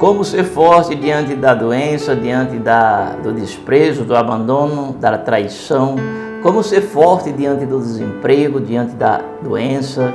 Como ser forte diante da doença, diante do desprezo, do abandono, da traição. Como ser forte diante do desemprego, diante da doença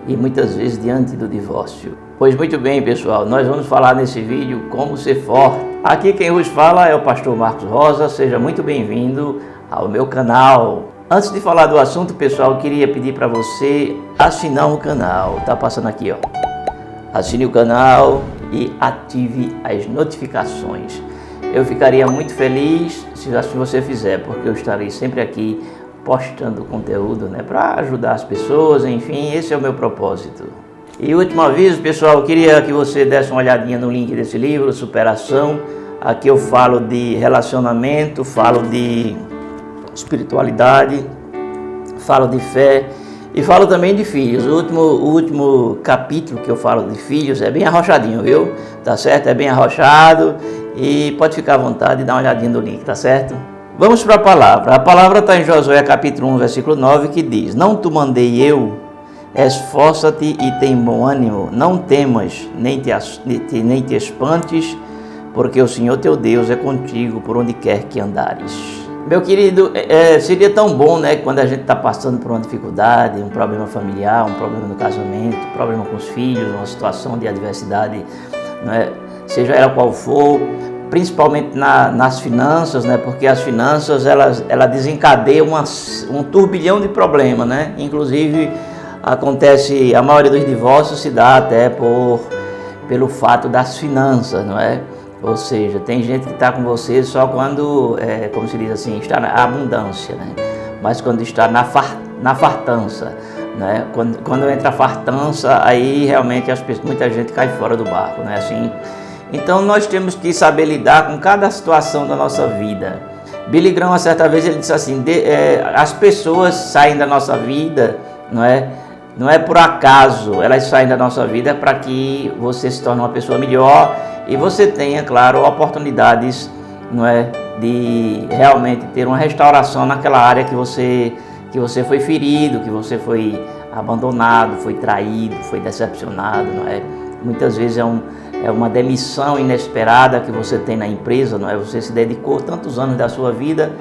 e muitas vezes diante do divórcio. Pois muito bem, pessoal, nós vamos falar nesse vídeo como ser forte. Aqui quem vos fala é o pastor Marcos Rosa. Seja muito bem-vindo ao meu canal. Antes de falar do assunto, pessoal, eu queria pedir para você assinar o canal. Tá passando aqui, ó. Assine o canal e ative as notificações. Eu ficaria muito feliz se você fizer, porque eu estarei sempre aqui postando conteúdo, né, para ajudar as pessoas. Enfim, esse é o meu propósito. E último aviso, pessoal, eu queria que você desse uma olhadinha no link desse livro, Superação. Aqui eu falo de relacionamento, falo de espiritualidade, falo de fé e falo também de filhos. O último capítulo que eu falo de filhos é bem arrochadinho, viu? Tá certo? É bem arrochado e pode ficar à vontade e dar uma olhadinha no link, tá certo? Vamos para a palavra. A palavra está em Josué capítulo 1, versículo 9, que diz: Não te mandei eu, esforça-te e tem bom ânimo, não temas, nem te espantes, porque o Senhor teu Deus é contigo por onde quer que andares. Meu querido, seria tão bom, né, quando a gente está passando por uma dificuldade, um problema familiar, um problema no casamento, um problema com os filhos, uma situação de adversidade, né, seja ela qual for, principalmente nas finanças, né, porque as finanças ela desencadeia um turbilhão de problemas, né, inclusive acontece, a maioria dos divórcios se dá até pelo fato das finanças, não é? Ou seja, tem gente que está com você só quando, como se diz assim, está na abundância, né? Mas quando está na fartança, né? Quando entra a fartança, aí realmente muita gente cai fora do barco, né? Assim, então nós temos que saber lidar com cada situação da nossa vida. Billy Graham, uma certa vez, ele disse assim, as pessoas saem da nossa vida, não é por acaso, elas saem da nossa vida para que você se torne uma pessoa melhor e você tenha, claro, oportunidades, não é, de realmente ter uma restauração naquela área que você foi ferido, que você foi abandonado, foi traído, foi decepcionado, não é? Muitas vezes é uma demissão inesperada que você tem na empresa, não é? Você se dedicou tantos anos da sua vida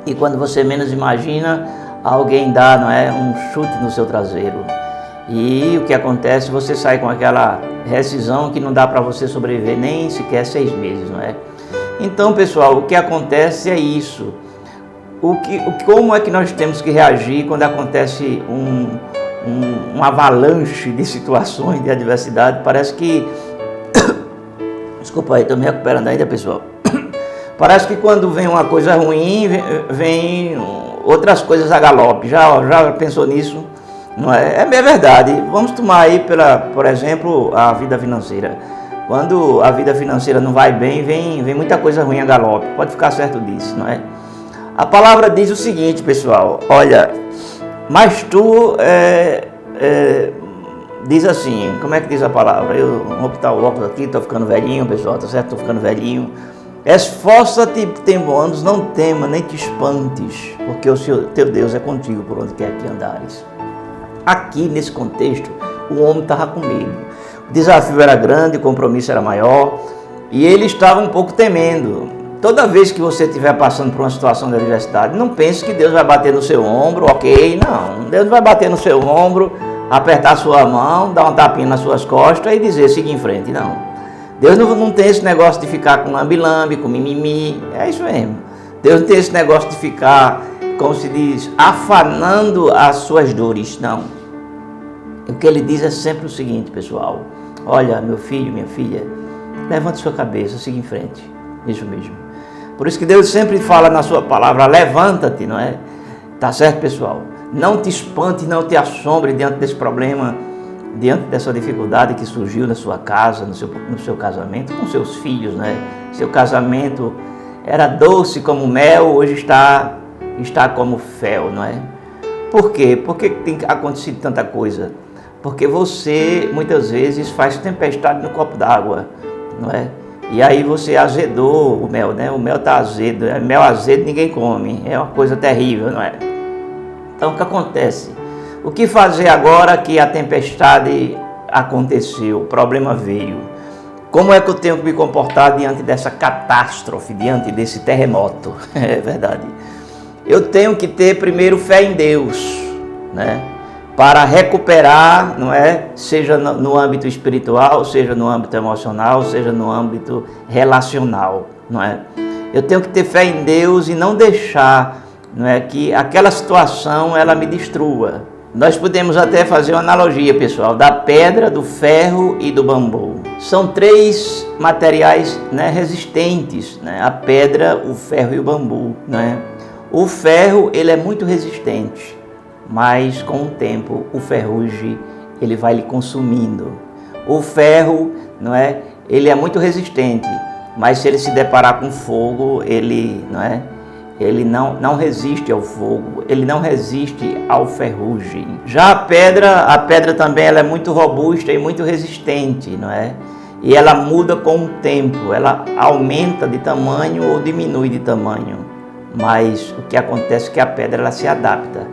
e quando você menos imagina, alguém dá, não é, um chute no seu traseiro. E o que acontece? Você sai com aquela rescisão que não dá para você sobreviver nem sequer 6 meses, não é? Então, pessoal, o que acontece é isso. Como é que nós temos que reagir quando acontece um avalanche de situações de adversidade? Parece que... Desculpa aí, estou me recuperando ainda, pessoal. Parece que quando vem uma coisa ruim, vem outras coisas a galope. Já pensou nisso? Não é? É verdade. Vamos tomar aí, por exemplo, a vida financeira. Quando a vida financeira não vai bem, vem muita coisa ruim a galope. Pode ficar certo disso, não é? A palavra diz o seguinte, pessoal. Olha, mas tu... diz assim, como é que diz a palavra? Eu vou botar o óculos aqui, estou ficando velhinho, pessoal, tá certo? Estou ficando velhinho. Esforça-te, tem bons ânimos, não tema, nem te espantes, porque o teu Deus é contigo por onde quer que andares. Aqui, nesse contexto, o homem estava com medo. O desafio era grande, o compromisso era maior, e ele estava um pouco temendo. Toda vez que você estiver passando por uma situação de adversidade, não pense que Deus vai bater no seu ombro, ok? Não, Deus vai bater no seu ombro, apertar sua mão, dar uma tapinha nas suas costas e dizer, siga em frente, não. Deus não tem esse negócio de ficar com lambe-lambe, com mimimi, é isso mesmo. Deus não tem esse negócio de ficar, como se diz, afanando as suas dores, não. O que ele diz é sempre o seguinte, pessoal, olha, meu filho, minha filha, levante sua cabeça, siga em frente, isso mesmo. Por isso que Deus sempre fala na sua palavra, levanta-te, não é? Tá certo, pessoal? Não te espante, não te assombre diante desse problema, diante dessa dificuldade que surgiu na sua casa, no seu casamento, com seus filhos, né? Seu casamento era doce como mel, hoje está como fel, não é? Por quê? Por que tem acontecido tanta coisa? Porque você, muitas vezes, faz tempestade no copo d'água, não é? E aí você azedou o mel, né? O mel está azedo, mel azedo ninguém come, é uma coisa terrível, não é? Então, o que acontece? O que fazer agora que a tempestade aconteceu, o problema veio? Como é que eu tenho que me comportar diante dessa catástrofe, diante desse terremoto? É verdade. Eu tenho que ter primeiro fé em Deus, né? Para recuperar, não é? Seja no âmbito espiritual, seja no âmbito emocional, seja no âmbito relacional, não é? Eu tenho que ter fé em Deus e não deixar, não é, que aquela situação ela me destrua. Nós podemos até fazer uma analogia, pessoal, da pedra, do ferro e do bambu. São três materiais, né, resistentes, né? A pedra, o ferro e o bambu, né? O ferro, ele é muito resistente, mas com o tempo o ferrugem ele vai lhe consumindo. O ferro, não é? Ele é muito resistente, mas se ele se deparar com fogo, ele, não é? Ele não resiste ao fogo, ele não resiste ao ferrugem. Já a pedra também ela é muito robusta e muito resistente, não é? E ela muda com o tempo, ela aumenta de tamanho ou diminui de tamanho. Mas o que acontece é que a pedra ela se adapta.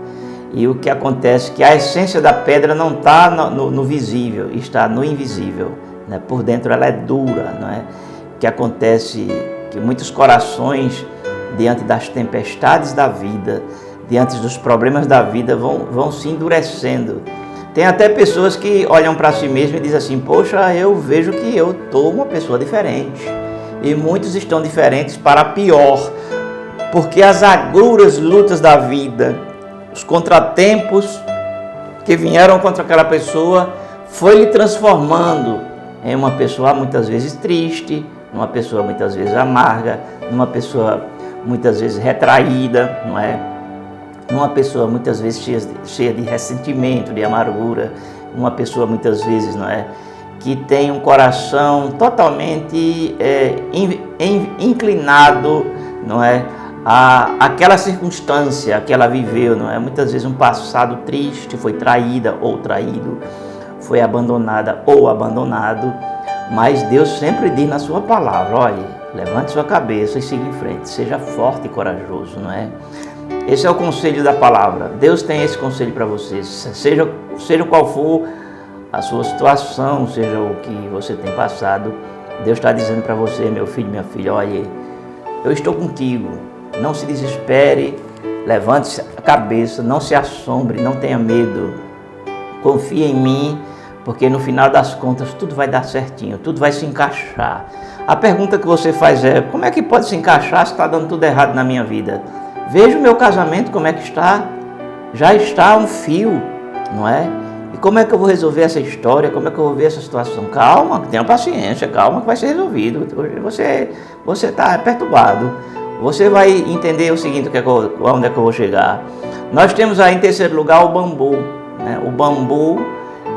E o que acontece é que a essência da pedra não está no visível, está no invisível, né? Por dentro ela é dura, não é? O que acontece é que muitos corações, diante das tempestades da vida, diante dos problemas da vida, vão se endurecendo. Tem até pessoas que olham para si mesmas e dizem assim, poxa, eu vejo que eu estou uma pessoa diferente. E muitos estão diferentes para pior, porque as agruras, lutas da vida, os contratempos que vieram contra aquela pessoa, foi lhe transformando em uma pessoa muitas vezes triste, uma pessoa muitas vezes amarga, uma pessoa muitas vezes retraída, não é? Uma pessoa muitas vezes cheia de ressentimento, de amargura, uma pessoa muitas vezes, não é? Que tem um coração totalmente inclinado, não é? Aquela circunstância que ela viveu, não é? Muitas vezes um passado triste, foi traída ou traído, foi abandonada ou abandonado, mas Deus sempre diz na sua palavra, olhe, levante sua cabeça e siga em frente, seja forte e corajoso, não é? Esse é o conselho da palavra. Deus tem esse conselho para vocês, seja qual for a sua situação, seja o que você tem passado, Deus está dizendo para você, meu filho, minha filha, olhe, eu estou contigo. Não se desespere, levante a cabeça, não se assombre, não tenha medo. Confie em mim, porque no final das contas tudo vai dar certinho, tudo vai se encaixar. A pergunta que você faz é, como é que pode se encaixar se está dando tudo errado na minha vida? Veja o meu casamento como é que está, já está um fio, não é? E como é que eu vou resolver essa história, como é que eu vou ver essa situação? Calma, tenha paciência, calma que vai ser resolvido. Você está perturbado. Você vai entender o seguinte, onde é que eu vou chegar. Nós temos aí em terceiro lugar o bambu, né? O bambu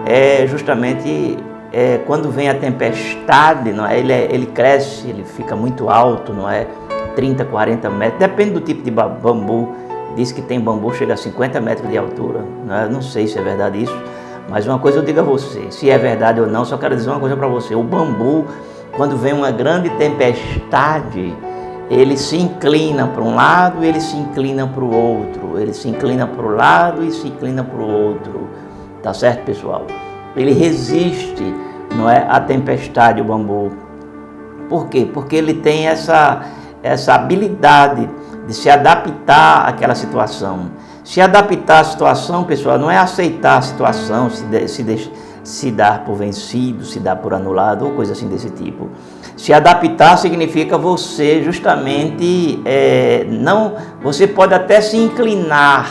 é justamente quando vem a tempestade, não é? Ele cresce, ele fica muito alto, não é? 30, 40 metros, depende do tipo de bambu. Diz que tem bambu que chega a 50 metros de altura, não é? Não sei se é verdade isso, mas uma coisa eu digo a você, se é verdade ou não, só quero dizer uma coisa para você. O bambu, quando vem uma grande tempestade, ele se inclina para um lado e ele se inclina para o outro. Ele se inclina para o lado e se inclina para o outro. Tá certo, pessoal? Ele resiste, não é, à tempestade, o bambu. Por quê? Porque ele tem essa habilidade de se adaptar àquela situação. Se adaptar à situação, pessoal, não é aceitar a situação, se dar por vencido, se dar por anulado ou coisa assim desse tipo. Se adaptar significa você justamente, você pode até se inclinar,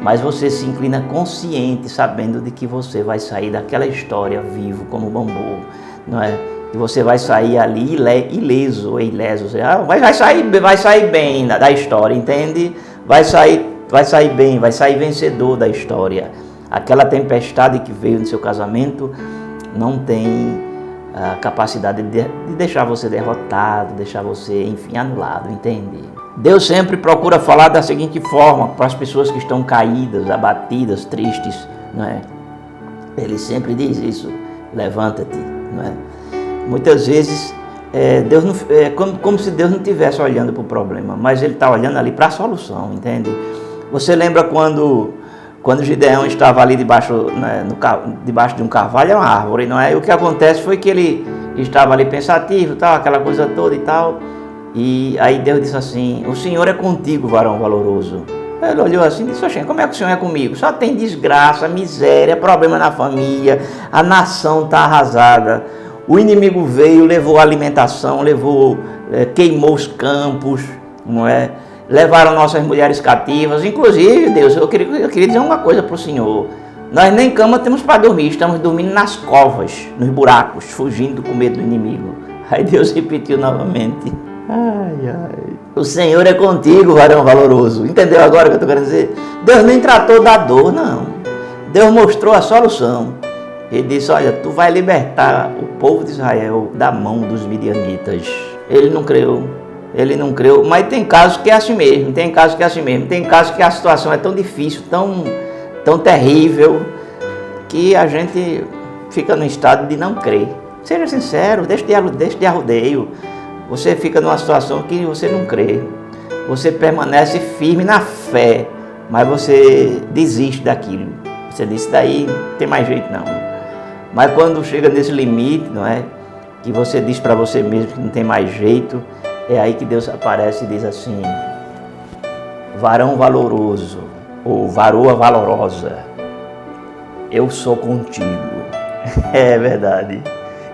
mas você se inclina consciente, sabendo de que você vai sair daquela história vivo como bambu, não é? E você vai sair ali ileso ou ileso, vai sair bem da história, entende? Vai sair bem, vai sair vencedor da história. Aquela tempestade que veio no seu casamento não tem a capacidade de deixar você derrotado, deixar você, enfim, anulado, entende? Deus sempre procura falar da seguinte forma para as pessoas que estão caídas, abatidas, tristes, não é? Ele sempre diz isso, levanta-te, não é? Muitas vezes, Deus não, como se Deus não estivesse olhando para o problema, mas Ele está olhando ali para a solução, entende? Você lembra quando quando Gideão estava ali debaixo, né, debaixo de um carvalho, é uma árvore, não é? E o que acontece foi que ele estava ali pensativo, tal, aquela coisa toda e tal. E aí Deus disse assim: o Senhor é contigo, varão valoroso. Ele olhou assim e disse: oxe, como é que o Senhor é comigo? Só tem desgraça, miséria, problema na família, a nação está arrasada. O inimigo veio, levou a alimentação, queimou os campos, não é? Levaram nossas mulheres cativas. Inclusive, Deus, eu queria dizer uma coisa para o Senhor. Nós nem cama temos para dormir, estamos dormindo nas covas, nos buracos, fugindo com medo do inimigo. Aí Deus repetiu novamente: ai, ai. O Senhor é contigo, varão valoroso. Entendeu agora o que eu estou querendo dizer? Deus nem tratou da dor, não. Deus mostrou a solução. Ele disse: olha, tu vai libertar o povo de Israel da mão dos midianitas. Ele não creu, mas tem casos que é assim mesmo, tem casos que a situação é tão difícil, tão terrível, que a gente fica no estado de não crer. Seja sincero, deixe de arrodeio. Você fica numa situação que você não crê. Você permanece firme na fé, mas você desiste daquilo. Você diz: daí não tem mais jeito não. Mas quando chega nesse limite, não é? Que você diz para você mesmo que não tem mais jeito, é aí que Deus aparece e diz assim: varão valoroso, ou varoa valorosa, eu sou contigo. É verdade.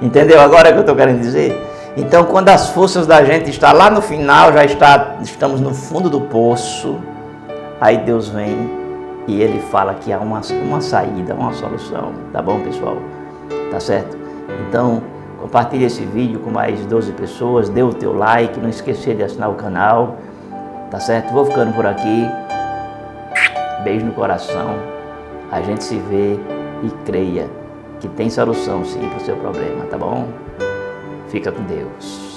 Entendeu agora o que eu estou querendo dizer? Então, quando as forças da gente estão lá no final, estamos no fundo do poço, aí Deus vem e Ele fala que há uma saída, uma solução. Tá bom, pessoal? Tá certo? Então, compartilhe esse vídeo com mais 12 pessoas, dê o teu like, não esqueça de assinar o canal. Tá certo? Vou ficando por aqui. Beijo no coração. A gente se vê e creia que tem solução sim para o seu problema, tá bom? Fica com Deus.